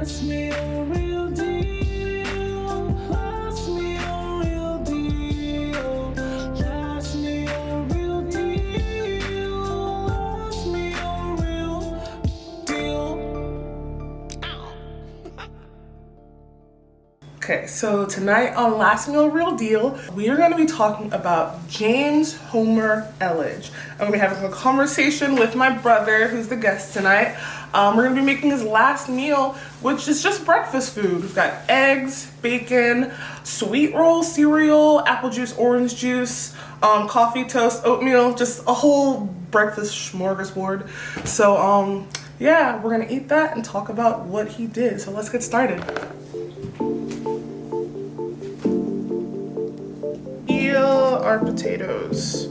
me a real deal. Pass me a real deal. Pass me a real deal. Pass me a real deal. Okay, so tonight on Last Meal Real Deal, we are going to be talking about James Homer Elledge. I'm going to be having a conversation with my brother, who's the guest tonight. We're going to be making his last meal, which is just breakfast food. We've got eggs, bacon, sweet roll, cereal, apple juice, orange juice, coffee, toast, oatmeal, just a whole breakfast smorgasbord. So, yeah, we're going to eat that and talk about what he did. So let's get started. Peel our potatoes.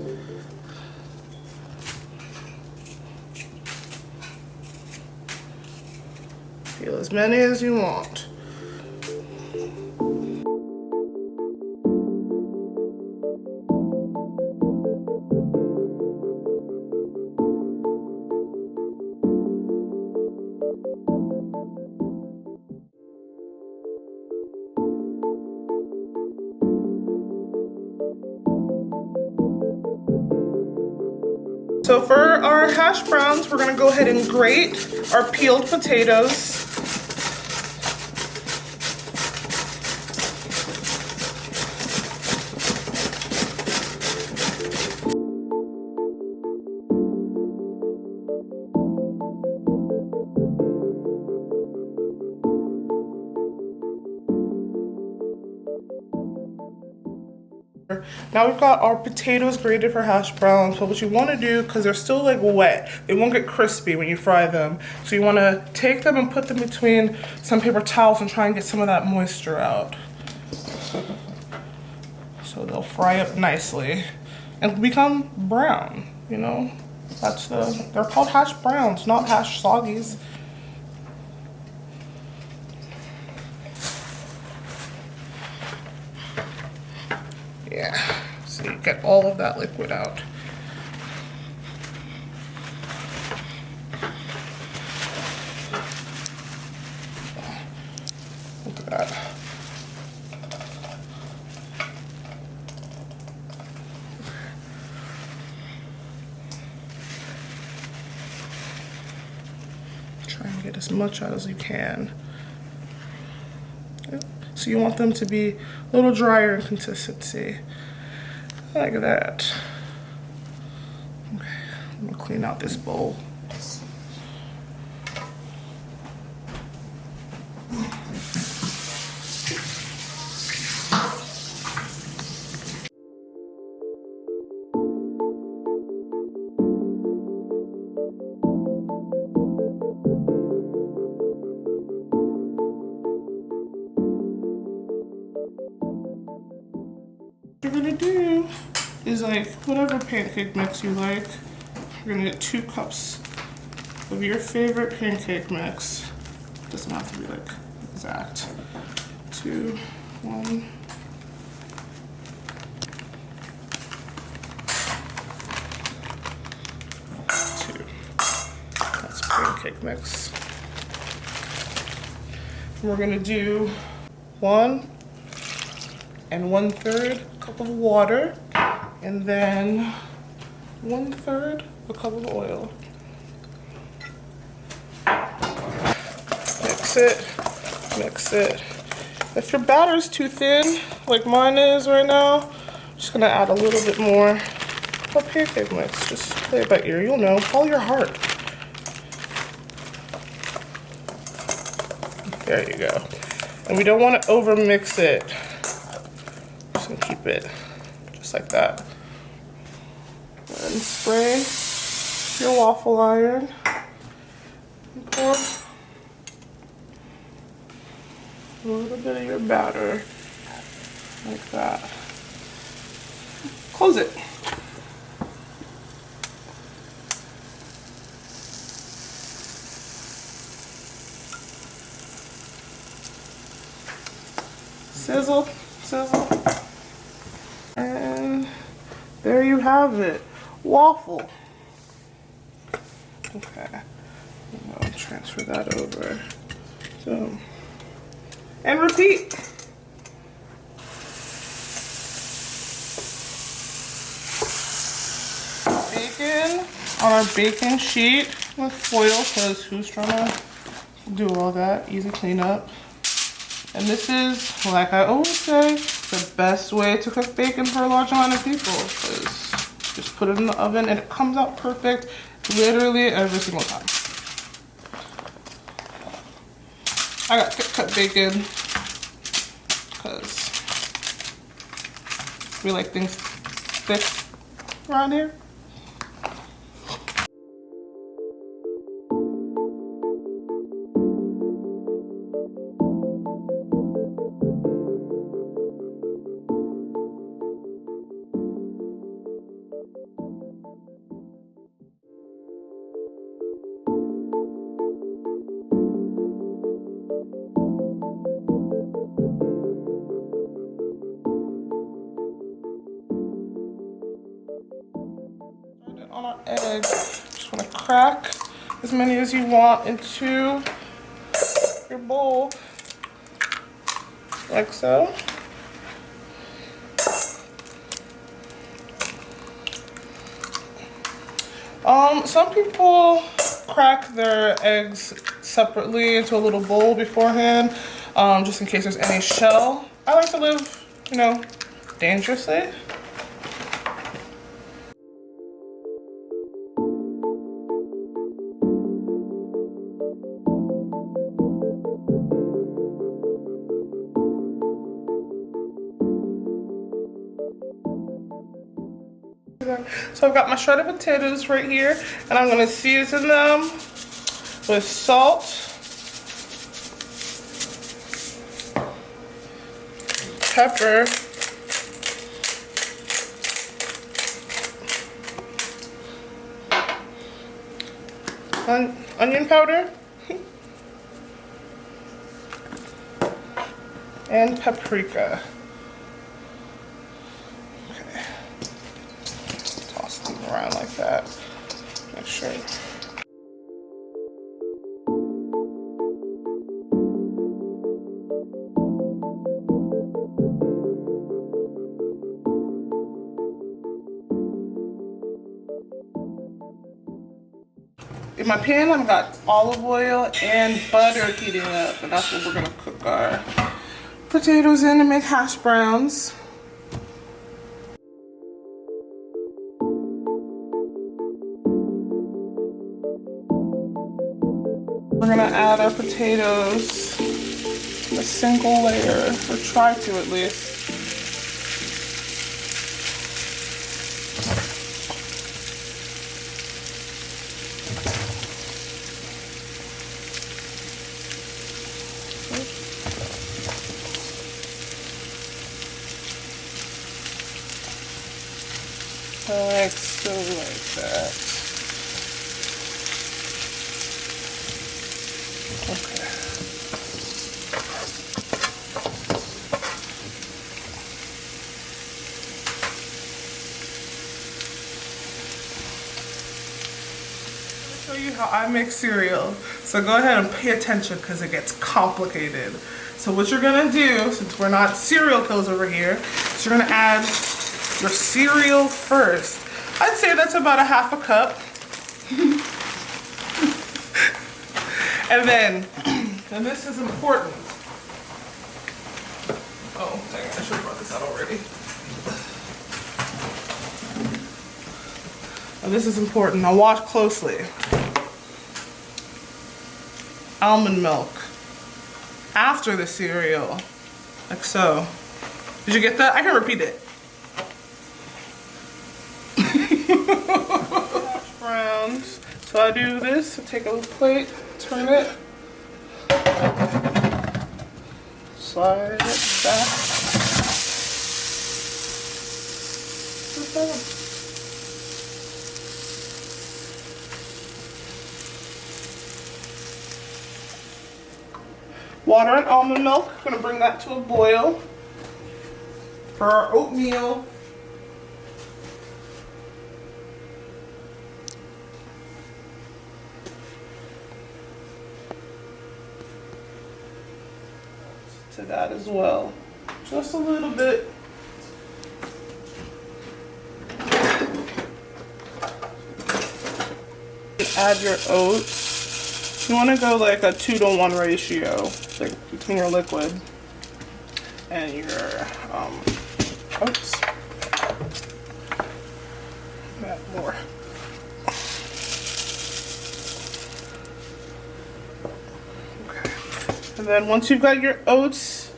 Peel as many as you want. So for our hash browns, we're gonna go ahead and grate our peeled potatoes. Now we've got our potatoes grated for hash browns, but what you want to do, because they're still like wet, they won't get crispy when you fry them. So you want to take them and put them between some paper towels and try and get some of that moisture out. So they'll fry up nicely and become brown, you know? They're called hash browns, not hash soggies. Yeah, so you get all of that liquid out. Look at that. Try and get as much out as you can. So you want them to be a little drier in consistency, like that. Okay, I'm gonna clean out this bowl. What you're gonna do is like whatever pancake mix you like. You're gonna get 2 cups of your favorite pancake mix. Doesn't have to be like exact. 2, 1. That's pancake mix. And we're gonna do 1 1/3 cup of water, and then 1/3 a cup of oil. Mix it, mix it. If your batter's too thin, like mine is right now, I'm just gonna add a little bit more of pancake mix. Just play it by ear, you'll know, follow your heart. There you go. And we don't want to over mix it. Just gonna keep it just like that. And spray your waffle iron. And pour a little bit of your batter like that. Close it. Sizzle, sizzle. And there you have it. Waffle. Okay. I'm going to transfer that over So, and repeat. Bacon on our baking sheet with foil, because who's trying to do all that? Easy cleanup. And this is, like I always say, the best way to cook bacon for a large amount of people, because just put it in the oven and it comes out perfect literally every single time. I got thick cut bacon because we like things thick around here. On our eggs, just want to crack as many as you want into your bowl, like so. Some people crack their eggs separately into a little bowl beforehand, just in case there's any shell. I like to live, you know, dangerously. So I've got my shredded potatoes right here, and I'm gonna season them with salt, pepper, onion powder, and paprika. Around like that. Make sure. In my pan, I've got olive oil and butter heating up, and that's what we're gonna cook our potatoes in to make hash browns. We're gonna add our potatoes in a single layer, or try to at least. Like so, like that. Okay. Show you how I make cereal. So go ahead and pay attention because it gets complicated. So what you're gonna do, since we're not cereal killers over here, is you're gonna add your cereal first. I'd say that's about a half a cup. And then, and this is important. Oh, dang it, I should have brought this out already. And this is important. Now watch closely. Almond milk after the cereal, like so. Did you get that? I can repeat it. Hash browns. So I do this. I take a little plate, turn it, slide it back. Water and almond milk. I'm gonna bring that to a boil for our oatmeal. to that as well. Just a little bit. Add your oats. You want to go like a 2-to-1 ratio, like between your liquid and your oats. Add more. Okay. And then once you've got your oats,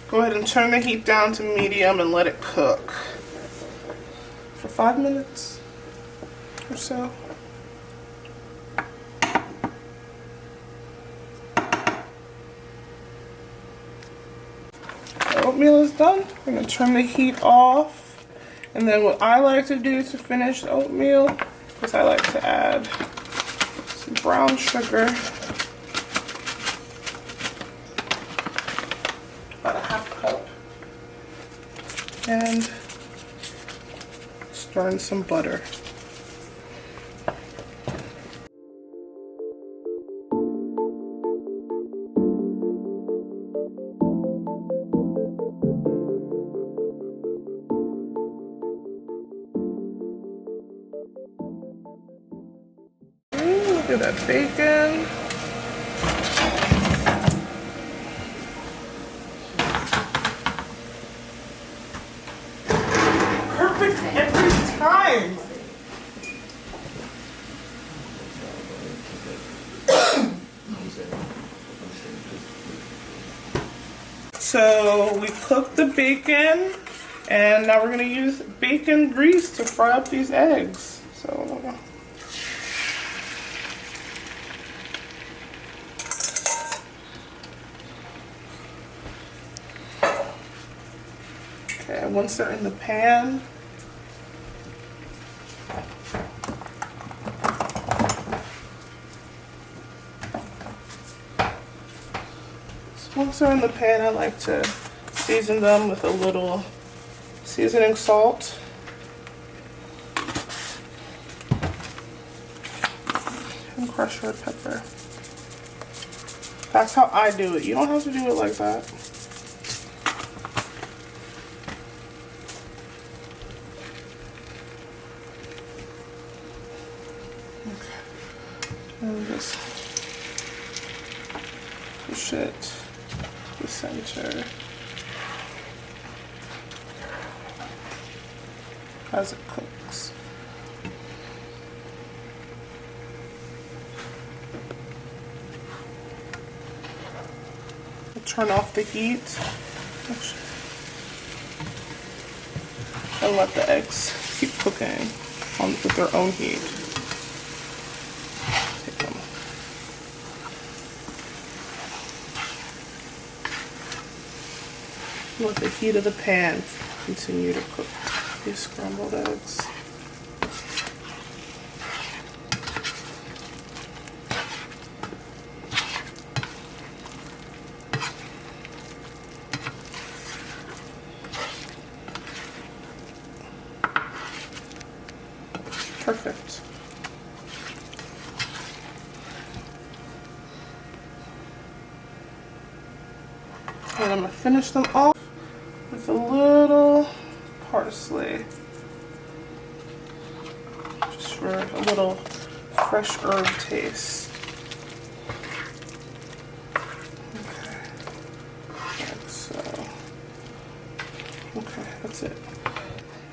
go ahead and turn the heat down to medium and let it cook for 5 minutes or so. Oatmeal is done. I'm going to turn the heat off. And then what I like to do to finish the oatmeal is I like to add some brown sugar. About a half cup. And stir in some butter. Look at that bacon. Perfect every time. So we cooked the bacon, and now we're gonna use bacon grease to fry up these eggs. So. Okay, once they're in the pan, I like to season them with a little seasoning salt. And crushed red pepper. That's how I do it. You don't have to do it like that. And just push it to the center as it cooks. I'll turn off the heat and let the eggs keep cooking with their own heat. Let the heat of the pan continue to cook these scrambled eggs. Perfect. And I'm going to finish them off with a little parsley, just for a little fresh herb taste. Okay, like so. Okay, that's it.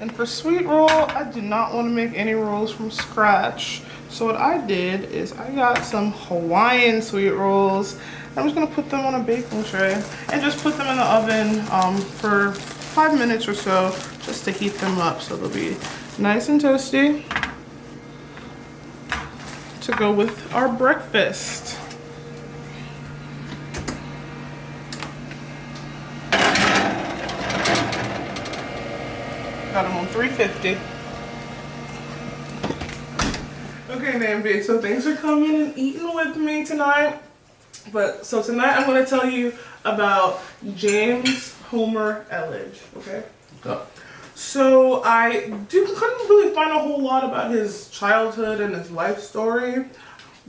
And for sweet roll, I did not want to make any rolls from scratch. So what I did is I got some Hawaiian sweet rolls. I'm just gonna put them on a baking tray and just put them in the oven for 5 minutes or so, just to heat them up so they'll be nice and toasty to go with our breakfast. Got them on 350. Okay, Nambi, so thanks for coming and eating with me tonight. So tonight I'm going to tell you about James Homer Elledge, okay? Oh. So I couldn't really find a whole lot about his childhood and his life story,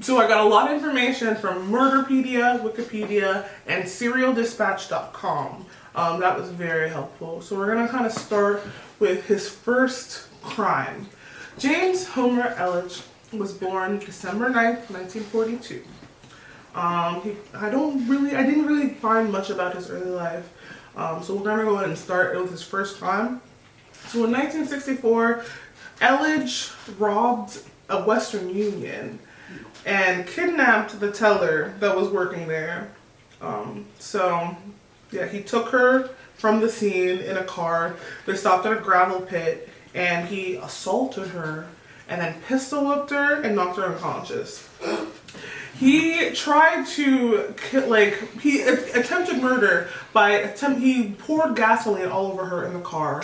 So I got a lot of information from Murderpedia, Wikipedia, and SerialDispatch.com. That was very helpful. So we're going to kind of start with his first crime. James Homer Elledge was born December 9th, 1942. I didn't really find much about his early life. So we're going to go ahead and start with his first crime. So in 1964, Elledge robbed a Western Union and kidnapped the teller that was working there. He took her from the scene in a car. They stopped at a gravel pit and he assaulted her and then pistol whipped her and knocked her unconscious. He tried to he attempted murder he poured gasoline all over her in the car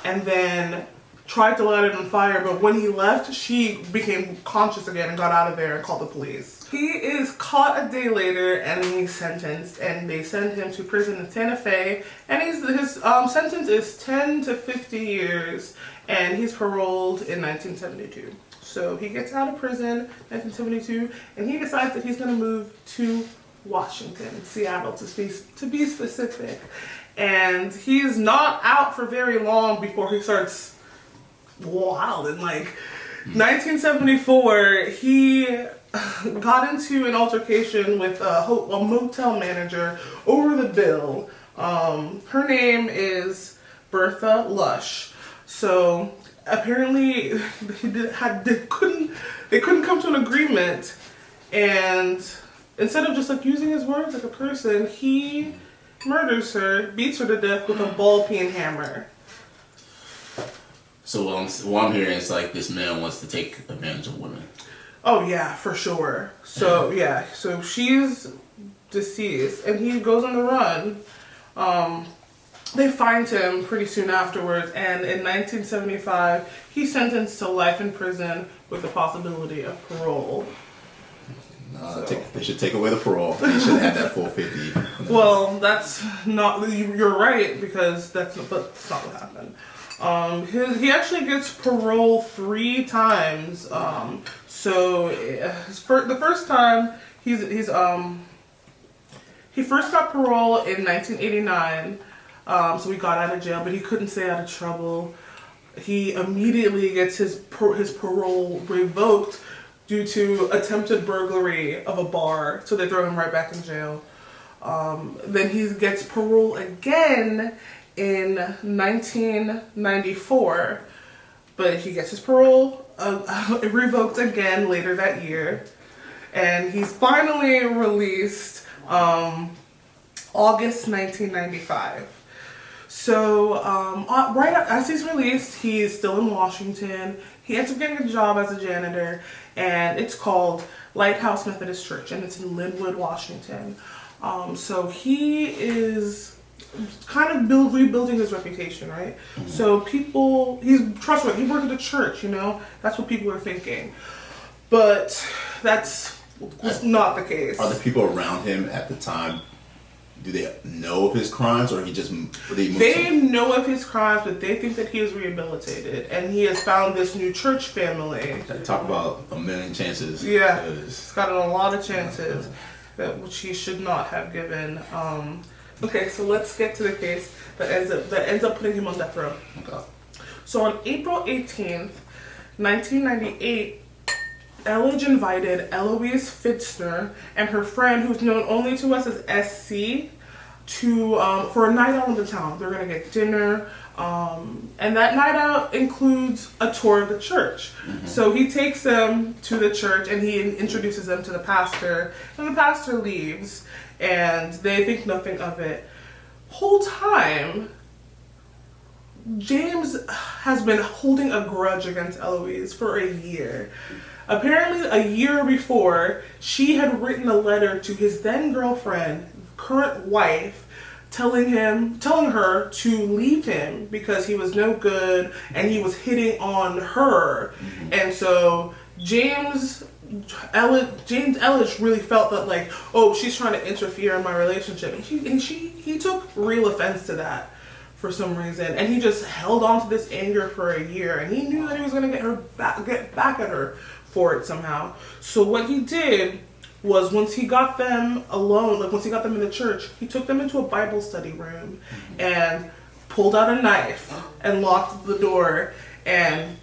and then tried to light it on fire, but when he left, she became conscious again and got out of there and called the police. He is caught a day later and he's sentenced, and they send him to prison in Santa Fe, and his sentence is 10 to 50 years, and he's paroled in 1972. So he gets out of prison in 1972, and he decides that he's going to move to Washington, Seattle to be specific. And he's not out for very long before he starts wild. In 1974, he got into an altercation with a motel manager over the bill. Her name is Bertha Lush. So apparently they couldn't come to an agreement, and instead of just using his words like a person, he murders her, beats her to death with a ball-peen hammer. So what I'm hearing is this man wants to take advantage of women. Oh yeah, for sure. So so she's deceased and he goes on the run. They find him pretty soon afterwards, and in 1975 he's sentenced to life in prison with the possibility of parole. They should take away the parole. They should have that full 50. Well, that's not. You're right, because that's not what happened. He actually gets parole 3 times. The first time he first got parole in 1989. So he got out of jail, but he couldn't stay out of trouble. He immediately gets his parole revoked due to attempted burglary of a bar, so they throw him right back in jail. Then he gets parole again in 1994, but he gets his parole revoked again later that year, and he's finally released August 1995. So right as he's released, he's still in Washington. He ends up getting a job as a janitor, and it's called Lighthouse Methodist Church, and it's in Linwood, Washington. So he is kind of rebuilding his reputation, right? Mm-hmm. So he's trustworthy. He works at a church, that's what people are thinking. But that's not the case. Are the people around him at the time, do they know of his crimes, or they know of his crimes, but they think that he is rehabilitated and he has found this new church family. Talk about a million chances. Yeah, he's gotten a lot of chances which he should not have given. Okay, so let's get to the case that ends up putting him on death row. Okay. So on April 18th, 1998, Elledge invited Eloise Fitzner and her friend, who's known only to us as SC, for a night out in the town. They're gonna get dinner, and that night out includes a tour of the church. Mm-hmm. So he takes them to the church and he introduces them to the pastor, and the pastor leaves, and they think nothing of it. Whole time, James has been holding a grudge against Eloise for a year. Apparently, a year before, she had written a letter to his then girlfriend, current wife, telling her to leave him because he was no good and he was hitting on her. Mm-hmm. And so James Elledge really felt that she's trying to interfere in my relationship, and he took real offense to that for some reason, and he just held on to this anger for a year, and he knew that he was going to get back at her for it somehow. So what he did was once he got them alone, like once he got them in the church, he took them into a Bible study room and pulled out a knife and locked the door and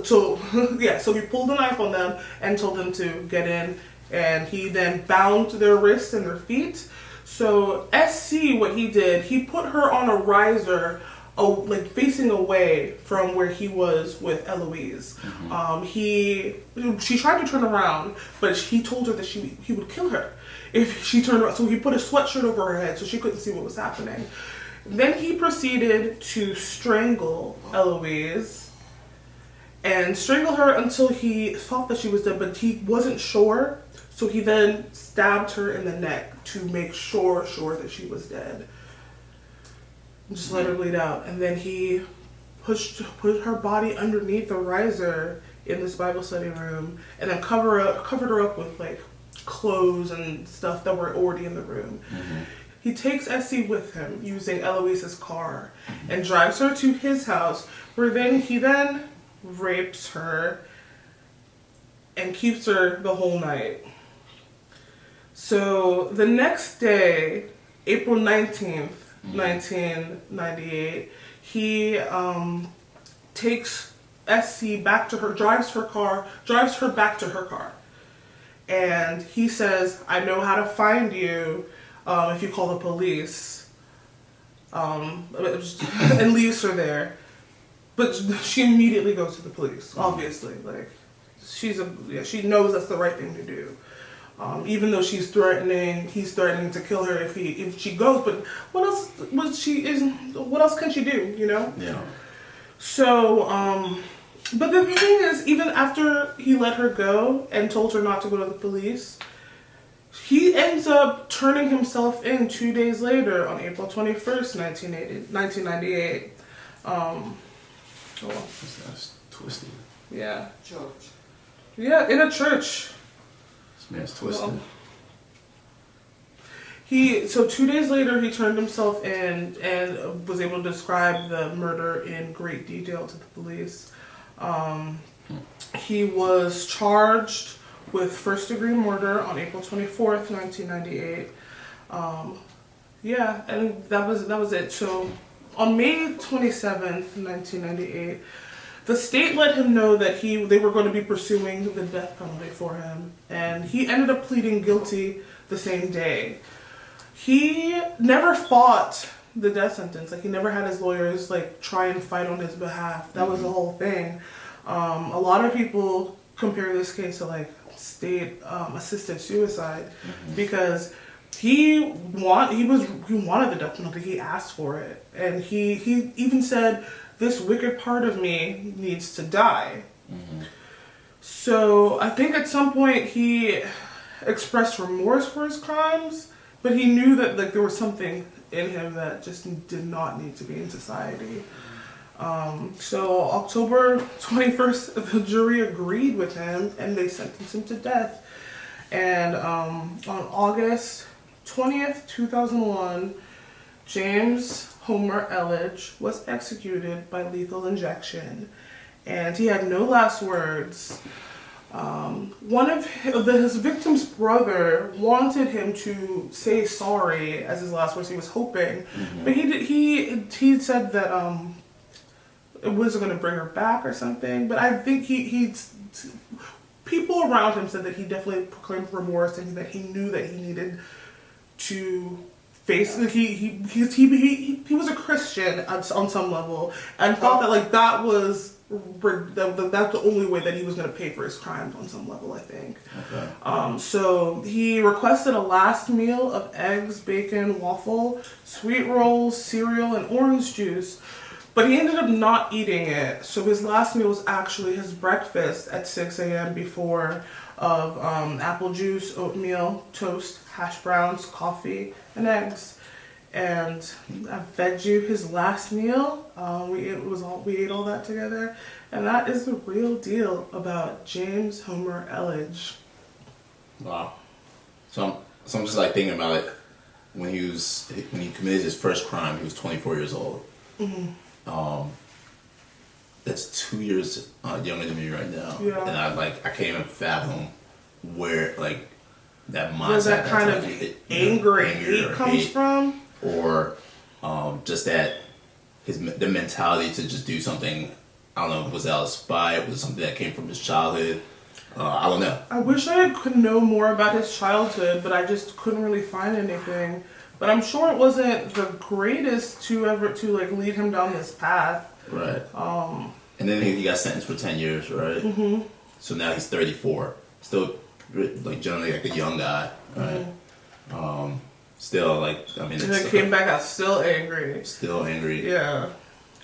so he pulled a knife on them and told them to get in, and he then bound their wrists and their feet. So SC, what he did, he put her on a riser, like facing away from where he was with Eloise. She tried to turn around, but he told her that he would kill her if she turned around. So he put a sweatshirt over her head so she couldn't see what was happening. Then he proceeded to strangle Eloise and strangle her until he thought that she was dead, but he wasn't sure. So he then stabbed her in the neck to make sure that she was dead. Just let her bleed out. And then he put her body underneath the riser in this Bible study room and then covered her up with like clothes and stuff that were already in the room. He takes Essie with him using Eloise's car and drives her to his house, where he then rapes her and keeps her the whole night. So the next day, April 19th, 1998, he takes Essie back to her, drives her back to her car. And he says, I know how to find you if you call the police. And leaves her there. But she immediately goes to the police, obviously. Like, she knows that's the right thing to do. Even though he's threatening to kill her if she goes. But what else can she do, you know? Yeah. So, but the thing is, even after he let her go and told her not to go to the police, he ends up turning himself in 2 days later on April 21st, 1998. That's twisted. Yeah. Church. Yeah, in a church. This man's twisted. So 2 days later, he turned himself in and was able to describe the murder in great detail to the police. He was charged with first-degree murder on April 24th, 1998. And that was it. So on May 27th, 1998, the state let him know that they were going to be pursuing the death penalty for him, and he ended up pleading guilty the same day. He never fought the death sentence. Like, he never had his lawyers try and fight on his behalf. That was the whole thing. A lot of people compare this case to state assisted suicide because he wanted the death penalty. He asked for it, and he even said, "This wicked part of me needs to die." So I think at some point he expressed remorse for his crimes, but he knew that there was something in him that just did not need to be in society. So October 21st, the jury agreed with him and they sentenced him to death. And on August 20th, 2001, James Homer Elledge was executed by lethal injection. And he had no last words. One of his victim's brother wanted him to say sorry as his last words. He was hoping, but he said that it wasn't going to bring her back or something. But I think people around him said that he definitely proclaimed remorse and that he knew that he needed to face. He was a Christian on some level and thought that that was. That's the only way that he was going to pay for his crimes on some level, I think. Okay. So he requested a last meal of eggs, bacon, waffle, sweet rolls, cereal, and orange juice. But he ended up not eating it. So his last meal was actually his breakfast at 6 a.m. before of apple juice, oatmeal, toast, hash browns, coffee, and eggs. And I fed you his last meal. We ate all that together, and that is the real deal about James Homer Elledge. Wow. So I'm just thinking about it. When he committed his first crime, he was 24 years old. that's 2 years younger than me right now, Yeah. and I can't even fathom where like that mindset, Where that kind of anger and hate comes from, or just that the mentality to just do something. I don't know, was that a spite? Was it something that came from his childhood? I don't know. I wish I could know more about his childhood, but I just couldn't really find anything. But I'm sure it wasn't the greatest to like lead him down this path. Right. And then he got sentenced for 10 years, right? Mm-hmm. So now he's 34. Still, like, generally, like, a young guy, right? Mm-hmm. Still, like, I mean... And then came back out still angry. Still angry. Yeah.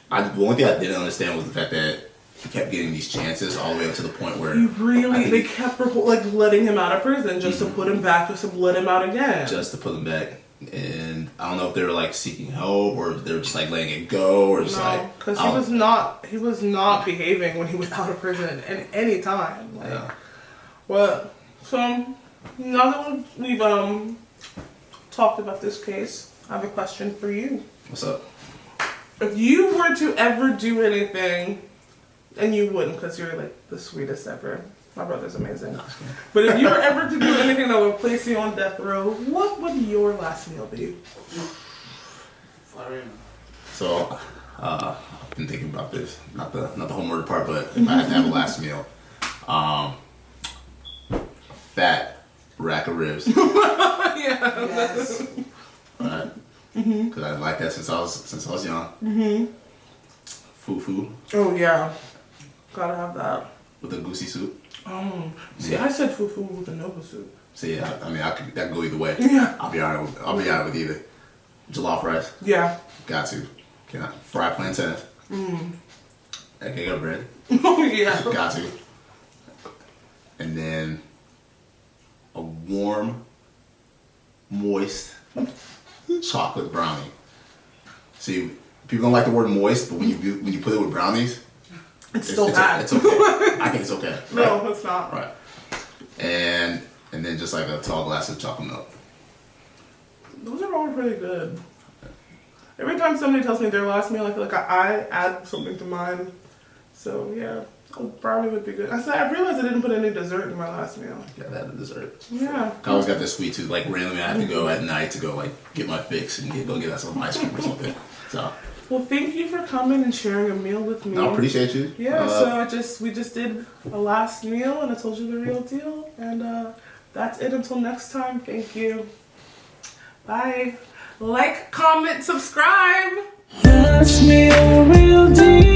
The one thing I didn't understand was the fact that he kept getting these chances all the way up to the point where... They kept, like, letting him out of prison just to put him back, just to let him out again. Just to put him back. And I don't know if they were like seeking help or they're just like letting it go or just because he was not behaving when he was out of prison at any time. Like, yeah. Well, so now that we've talked about this case, I have a question for you. What's up? If you were to ever do anything, and you wouldn't because you're like the sweetest ever. My brother's amazing. But if you were ever to do anything that would place you on death row, what would your last meal be? So, I've been thinking about this. Not the whole murder part, but if I had to have a last meal, fat rack of ribs. Yeah. Yes. Right. Because I like that since I was young. Mm-hmm. Fufu. Oh yeah. Gotta have that. With the goosey soup. See, I said fufu with a nobu soup. See, I mean, that could go either way. Yeah. I'll be alright with either. Jollof rice. Yeah. Got to. Can I fry plantains? Egg up bread. Oh yeah. Got to. And then a warm, moist chocolate brownie. See, people don't like the word moist, but when you put it with brownies, It's still bad. It's okay. I think it's okay. Right? No, it's not. Right. And then just like a tall glass of chocolate milk. Those are all pretty good. Every time somebody tells me their last meal, I feel like I add something to mine. So yeah, a brownie would be good. I realized I didn't put any dessert in my last meal. Yeah, that had dessert. Yeah. I always got this sweet tooth. Like randomly, I have to go at night to go like get my fix and go get some ice cream or something. So. Well, thank you for coming and sharing a meal with me. No, I appreciate you. Yeah, so we just did a last meal and I told you the real deal. And that's it until next time. Thank you. Bye. Like, comment, subscribe. Last meal, real deal.